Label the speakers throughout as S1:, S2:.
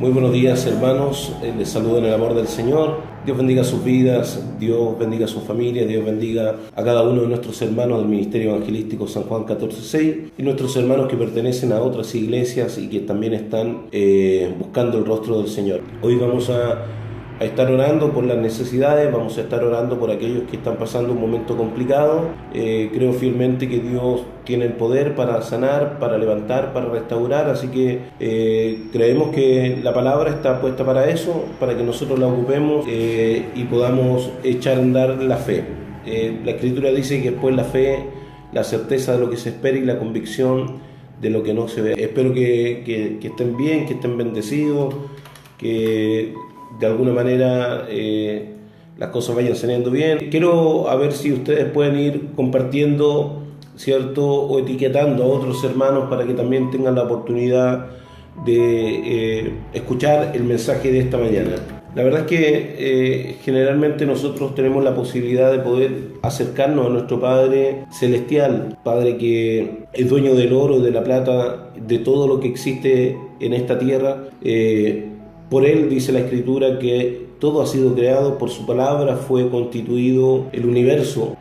S1: Muy buenos días, hermanos, les saludo en el amor del Señor. Dios bendiga sus vidas, Dios bendiga sus familias, Dios bendiga a cada uno de nuestros hermanos del Ministerio Evangelístico San Juan 14:6 y nuestros hermanos que pertenecen a otras iglesias y que también están buscando el rostro del Señor. Hoy vamos a estar orando por las necesidades, vamos a estar orando por aquellos que están pasando un momento complicado. Creo fielmente que Dios tiene el poder para sanar, para levantar, para restaurar, así que creemos que la palabra está puesta para eso, para que nosotros la ocupemos y podamos echar a andar la fe. La Escritura dice que después la fe, la certeza de lo que se espera y la convicción de lo que no se ve. Espero que estén bien, que estén bendecidos, que de alguna manera las cosas vayan saliendo bien. Quiero a ver si ustedes pueden ir compartiendo, ¿cierto? O etiquetando a otros hermanos para que también tengan la oportunidad de escuchar el mensaje de esta mañana. La verdad es que generalmente nosotros tenemos la posibilidad de poder acercarnos a nuestro Padre Celestial, Padre que es dueño del oro, de la plata, de todo lo que existe en esta tierra. Por Él dice la Escritura que todo ha sido creado, por su palabra fue constituido el universo,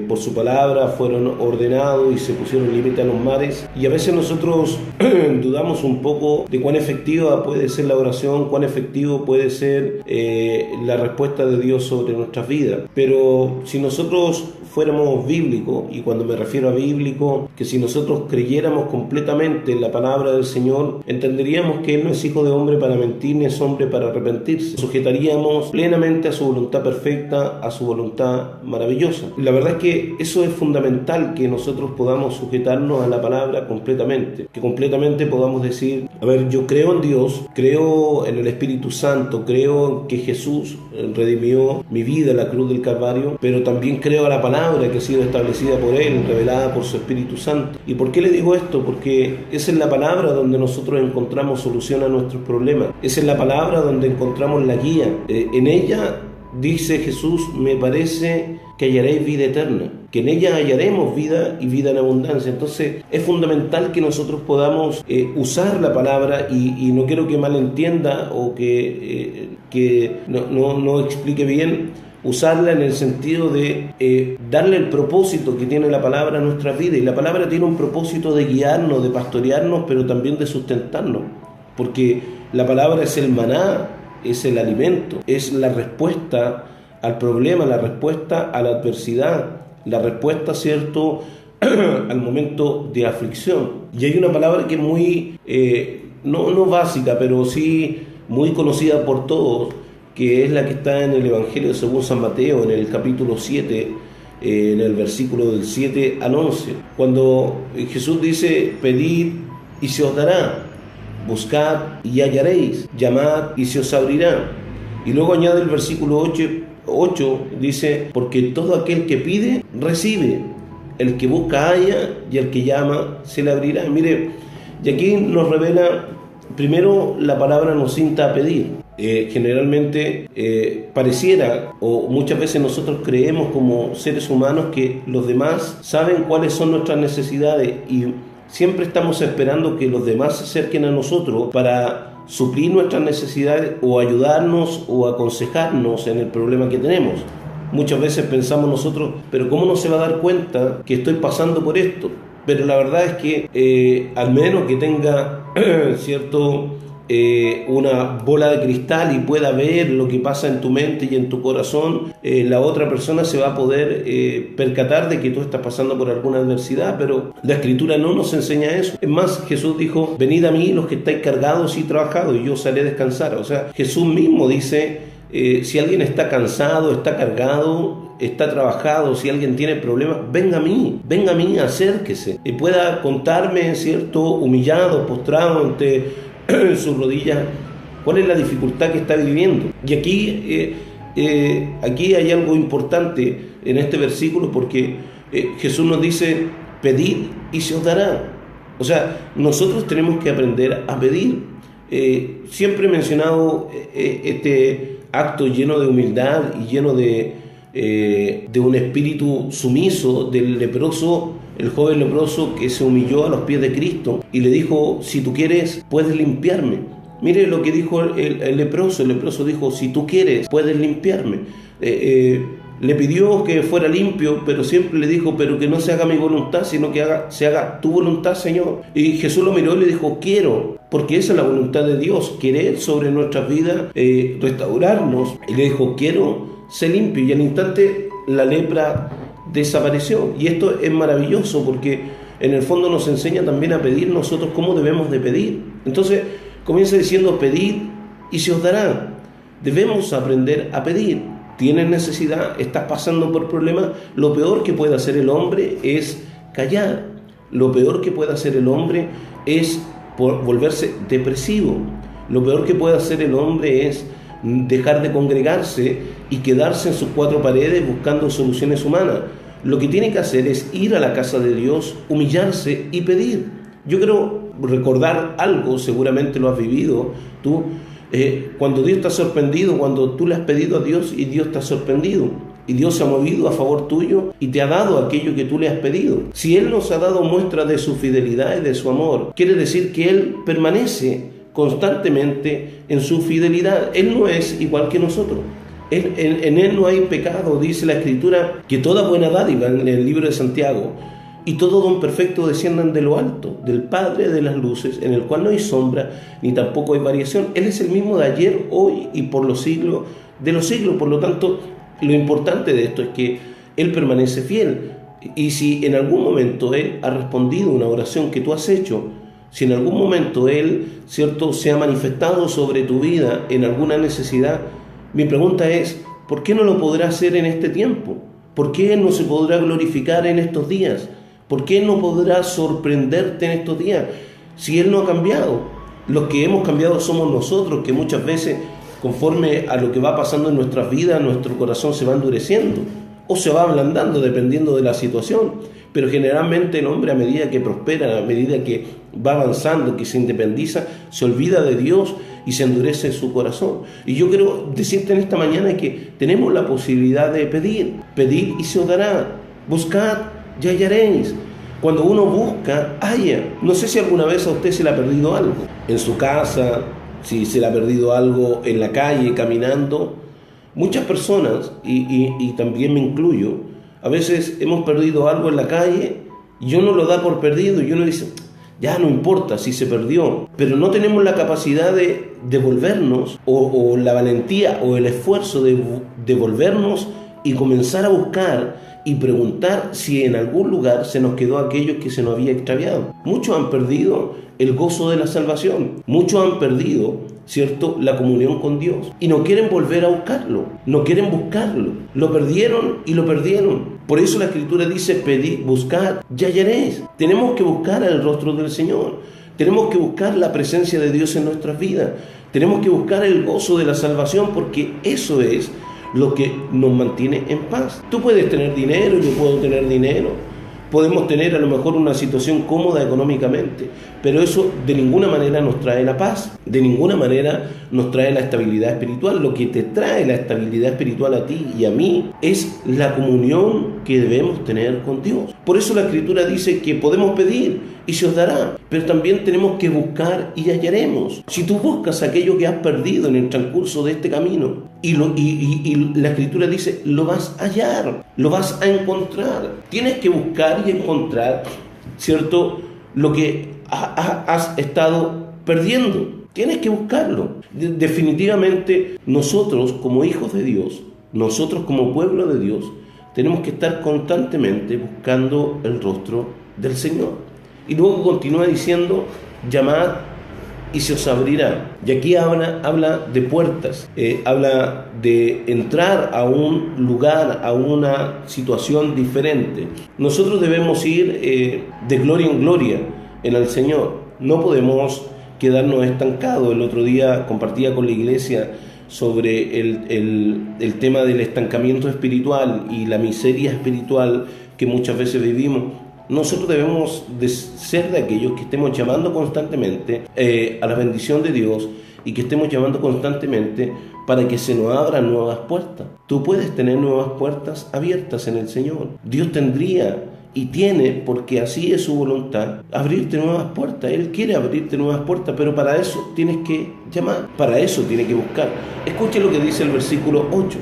S1: por su palabra fueron ordenados y se pusieron límite a los mares. Y a veces nosotros dudamos un poco de cuán efectiva puede ser la oración, cuán efectivo puede ser la respuesta de Dios sobre nuestras vidas. Pero si nosotros fuéramos bíblicos, y cuando me refiero a bíblico, que si nosotros creyéramos completamente en la palabra del Señor, entenderíamos que Él no es hijo de hombre para mentir, ni es hombre para arrepentirse. Sujetaríamos plenamente a su voluntad perfecta, a su voluntad maravillosa. Y la verdad es que eso es fundamental, que nosotros podamos sujetarnos a la palabra completamente, que completamente podamos decir, a ver, yo creo en Dios, creo en el Espíritu Santo, creo que Jesús redimió mi vida en la cruz del Calvario, pero también creo a la palabra que ha sido establecida por Él, revelada por su Espíritu Santo. ¿Y por qué le digo esto? Porque esa es la palabra donde nosotros encontramos solución a nuestros problemas. Esa es la palabra donde encontramos la guía. En ella, dice Jesús, me parece que hallaréis vida eterna, que en ella hallaremos vida y vida en abundancia. Entonces es fundamental que nosotros podamos usar la palabra y no quiero que malentienda o que no explique bien, usarla en el sentido de darle el propósito que tiene la palabra a nuestra vida. Y la palabra tiene un propósito de guiarnos, de pastorearnos, pero también de sustentarnos, porque la palabra es el maná, es el alimento, es la respuesta al problema, la respuesta a la adversidad, la respuesta, ¿cierto?, al momento de aflicción. Y hay una palabra que es muy, no básica, pero sí muy conocida por todos, que es la que está en el Evangelio según San Mateo, en el capítulo 7, en el versículo del 7 al 11, cuando Jesús dice, pedid y se os dará, buscad y hallaréis, llamad y se os abrirá. Y luego añade el versículo 8, dice, porque todo aquel que pide, recibe, el que busca halla, y el que llama se le abrirá. Mire, y aquí nos revela, primero la palabra nos insta a pedir. Generalmente pareciera, o muchas veces nosotros creemos como seres humanos que los demás saben cuáles son nuestras necesidades y siempre estamos esperando que los demás se acerquen a nosotros para suplir nuestras necesidades o ayudarnos o aconsejarnos en el problema que tenemos. Muchas veces pensamos nosotros, pero ¿cómo no se va a dar cuenta que estoy pasando por esto? Pero la verdad es que al menos que tenga cierto una bola de cristal y pueda ver lo que pasa en tu mente y en tu corazón, la otra persona se va a poder percatar de que tú estás pasando por alguna adversidad, pero la Escritura no nos enseña eso. Es más, Jesús dijo, venid a mí los que estáis cargados y trabajados y yo os haré descansar. O sea, Jesús mismo dice, si alguien está cansado, está cargado, está trabajado, si alguien tiene problemas, venga a mí, acérquese y pueda contarme, ¿cierto?, humillado, postrado ante sus rodillas, cuál es la dificultad que está viviendo. Y aquí hay algo importante en este versículo, porque Jesús nos dice, pedid y se os dará. O sea, nosotros tenemos que aprender a pedir. Siempre he mencionado este acto lleno de humildad y lleno de un espíritu sumiso del leproso, el joven leproso que se humilló a los pies de Cristo y le dijo, si tú quieres, puedes limpiarme. Mire lo que dijo el leproso. El leproso dijo, si tú quieres, puedes limpiarme. Le pidió que fuera limpio, pero siempre le dijo, pero que no se haga mi voluntad, sino que se haga tu voluntad, Señor. Y Jesús lo miró y le dijo, quiero, porque esa es la voluntad de Dios, querer sobre nuestras vidas, restaurarnos. Y le dijo, quiero, sé limpio. Y al instante la lepra desapareció. Y esto es maravilloso porque en el fondo nos enseña también a pedir nosotros cómo debemos de pedir. Entonces comienza diciendo, pedid y se os dará. Debemos aprender a pedir. Tienes necesidad, estás pasando por problemas, lo peor que puede hacer el hombre es callar. Lo peor que puede hacer el hombre es volverse depresivo. Lo peor que puede hacer el hombre es dejar de congregarse y quedarse en sus cuatro paredes buscando soluciones humanas. Lo que tiene que hacer es ir a la casa de Dios, humillarse y pedir. Yo quiero recordar algo, seguramente lo has vivido tú, cuando Dios te ha sorprendido, cuando tú le has pedido a Dios y Dios te ha sorprendido. Y Dios se ha movido a favor tuyo y te ha dado aquello que tú le has pedido. Si Él nos ha dado muestra de su fidelidad y de su amor, quiere decir que Él permanece constantemente en su fidelidad. Él no es igual que nosotros. En Él no hay pecado. Dice la Escritura que toda buena dádiva, en el libro de Santiago, y todo don perfecto desciendan de lo alto, del Padre de las luces, en el cual no hay sombra, ni tampoco hay variación. Él es el mismo de ayer, hoy y por los siglos de los siglos. Por lo tanto, lo importante de esto es que Él permanece fiel. Y si en algún momento Él ha respondido una oración que tú has hecho, si en algún momento Él, ¿cierto?, se ha manifestado sobre tu vida en alguna necesidad, mi pregunta es, ¿por qué no lo podrá hacer en este tiempo? ¿Por qué no se podrá glorificar en estos días? ¿Por qué no podrá sorprenderte en estos días? Si Él no ha cambiado, los que hemos cambiado somos nosotros, que muchas veces, conforme a lo que va pasando en nuestras vidas, nuestro corazón se va endureciendo o se va ablandando dependiendo de la situación. Pero generalmente el hombre, a medida que prospera, a medida que va avanzando, que se independiza, se olvida de Dios y se endurece su corazón. Y yo quiero decirte en esta mañana que tenemos la posibilidad de pedir. Pedid y se os dará. Buscad y hallaréis. Cuando uno busca, halla. No sé si alguna vez a usted se le ha perdido algo en su casa, si se le ha perdido algo en la calle, caminando. Muchas personas, y también me incluyo, a veces hemos perdido algo en la calle y uno lo da por perdido y uno dice, ya no importa si se perdió, pero no tenemos la capacidad de devolvernos o la valentía o el esfuerzo de devolvernos y comenzar a buscar y preguntar si en algún lugar se nos quedó aquello que se nos había extraviado. Muchos han perdido el gozo de la salvación, muchos han perdido, ¿cierto?, la comunión con Dios y no quieren volver a buscarlo, no quieren buscarlo, lo perdieron y lo perdieron. Por eso la Escritura dice, pedid, buscad y hallaréis. Tenemos que buscar el rostro del Señor, tenemos que buscar la presencia de Dios en nuestras vidas, tenemos que buscar el gozo de la salvación, porque eso es lo que nos mantiene en paz. Tú puedes tener dinero, yo puedo tener dinero, podemos tener a lo mejor una situación cómoda económicamente, pero eso de ninguna manera nos trae la paz, de ninguna manera nos trae la estabilidad espiritual. Lo que te trae la estabilidad espiritual a ti y a mí es la comunión que debemos tener con Dios. Por eso la Escritura dice que podemos pedir y se os dará, pero también tenemos que buscar y hallaremos. Si tú buscas aquello que has perdido en el transcurso de este camino y la Escritura dice, lo vas a hallar, lo vas a encontrar. Tienes que buscar y encontrar, ¿cierto?, lo que has estado perdiendo. Tienes que buscarlo. Definitivamente nosotros como hijos de Dios, nosotros como pueblo de Dios, tenemos que estar constantemente buscando el rostro del Señor. Y luego continúa diciendo, llamad y se os abrirá. Y aquí habla de puertas, habla de entrar a un lugar, a una situación diferente. Nosotros debemos ir de gloria en gloria en el Señor. No podemos quedarnos estancados. El otro día compartía con la iglesia sobre el tema del estancamiento espiritual y la miseria espiritual que muchas veces vivimos. Nosotros debemos de ser de aquellos que estemos llamando constantemente a la bendición de Dios y que estemos llamando constantemente para que se nos abran nuevas puertas. Tú puedes tener nuevas puertas abiertas en el Señor. Dios tendría y tiene, porque así es su voluntad, abrirte nuevas puertas. Él quiere abrirte nuevas puertas, pero para eso tienes que llamar, para eso tienes que buscar. Escuche lo que dice el versículo 8.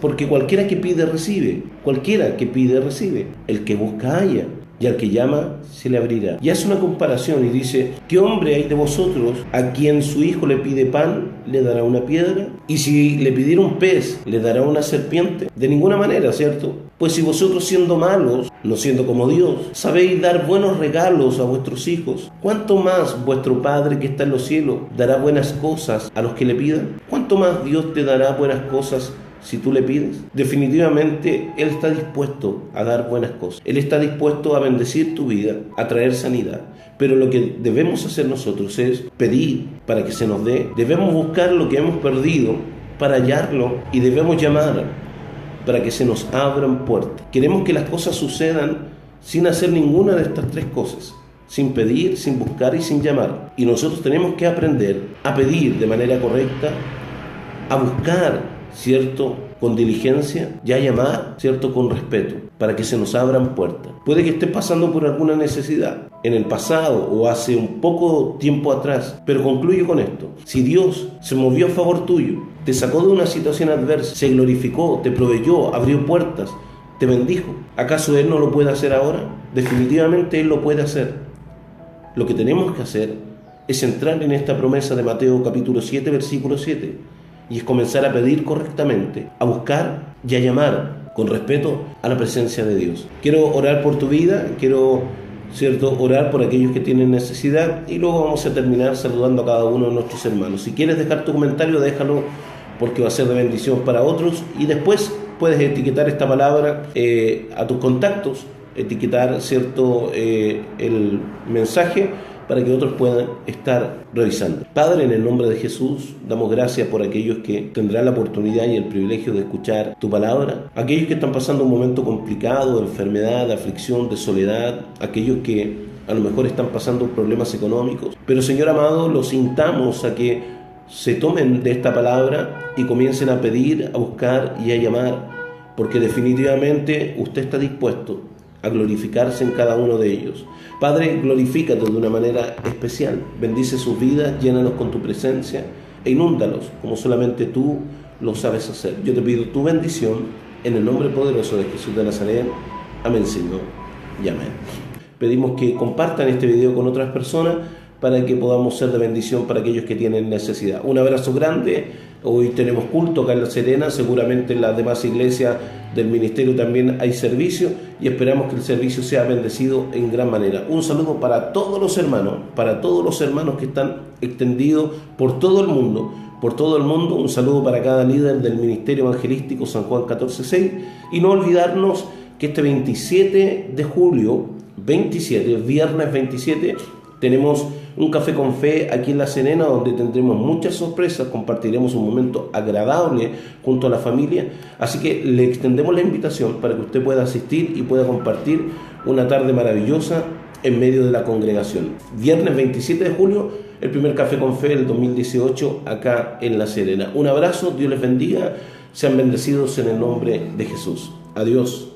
S1: Porque cualquiera que pide recibe, cualquiera que pide recibe, el que busca halla, y al que llama se le abrirá. Y hace una comparación y dice: ¿qué hombre hay de vosotros a quien su hijo le pide pan, le dará una piedra? Y si le pidiera un pez, le dará una serpiente. De ninguna manera, ¿cierto? Pues si vosotros, siendo malos, no siendo como Dios, sabéis dar buenos regalos a vuestros hijos, ¿cuánto más vuestro Padre que está en los cielos dará buenas cosas a los que le pidan? ¿Cuánto más Dios te dará buenas cosas si tú le pides? Definitivamente Él está dispuesto a dar buenas cosas. Él está dispuesto a bendecir tu vida, a traer sanidad. Pero lo que debemos hacer nosotros es pedir para que se nos dé. Debemos buscar lo que hemos perdido para hallarlo, y debemos llamar para que se nos abran puertas. Queremos que las cosas sucedan sin hacer ninguna de estas tres cosas: sin pedir, sin buscar y sin llamar. Y nosotros tenemos que aprender a pedir de manera correcta, a buscar, ¿cierto?, con diligencia, y a llamar, ¿cierto?, con respeto, para que se nos abran puertas. Puede que estés pasando por alguna necesidad en el pasado o hace un poco tiempo atrás, pero concluyo con esto: si Dios se movió a favor tuyo, te sacó de una situación adversa, se glorificó, te proveyó, abrió puertas, te bendijo, ¿acaso Él no lo puede hacer ahora? Definitivamente Él lo puede hacer. Lo que tenemos que hacer es entrar en esta promesa de Mateo capítulo 7, versículo 7, y es comenzar a pedir correctamente, a buscar y a llamar con respeto a la presencia de Dios. Quiero orar por tu vida, quiero, ¿cierto?, orar por aquellos que tienen necesidad, y luego vamos a terminar saludando a cada uno de nuestros hermanos. Si quieres dejar tu comentario, déjalo, porque va a ser de bendición para otros, y después puedes etiquetar esta palabra a tus contactos, etiquetar, ¿cierto?, el mensaje, para que otros puedan estar revisando. Padre, en el nombre de Jesús, damos gracias por aquellos que tendrán la oportunidad y el privilegio de escuchar tu palabra, aquellos que están pasando un momento complicado, de enfermedad, de aflicción, de soledad, aquellos que a lo mejor están pasando problemas económicos. Pero, Señor amado, los invitamos a que se tomen de esta palabra y comiencen a pedir, a buscar y a llamar, porque definitivamente usted está dispuesto a glorificarse en cada uno de ellos. Padre, glorifícate de una manera especial, bendice sus vidas, llénalos con tu presencia e inúndalos como solamente tú lo sabes hacer. Yo te pido tu bendición en el nombre poderoso de Jesús de Nazaret. Amén, Señor, y amén. Pedimos que compartan este video con otras personas para que podamos ser de bendición para aquellos que tienen necesidad. Un abrazo grande. Hoy tenemos culto acá en La Serena, seguramente en las demás iglesias del ministerio también hay servicio, y esperamos que el servicio sea bendecido en gran manera. Un saludo para todos los hermanos que están extendidos por todo el mundo. Un saludo para cada líder del Ministerio Evangelístico San Juan 14:6, y no olvidarnos que este 27 de julio, viernes 27, tenemos un café con fe aquí en La Serena, donde tendremos muchas sorpresas, compartiremos un momento agradable junto a la familia, así que le extendemos la invitación para que usted pueda asistir y pueda compartir una tarde maravillosa en medio de la congregación. Viernes 27 de julio, el primer café con fe del 2018 acá en La Serena. Un abrazo, Dios les bendiga, sean bendecidos en el nombre de Jesús. Adiós.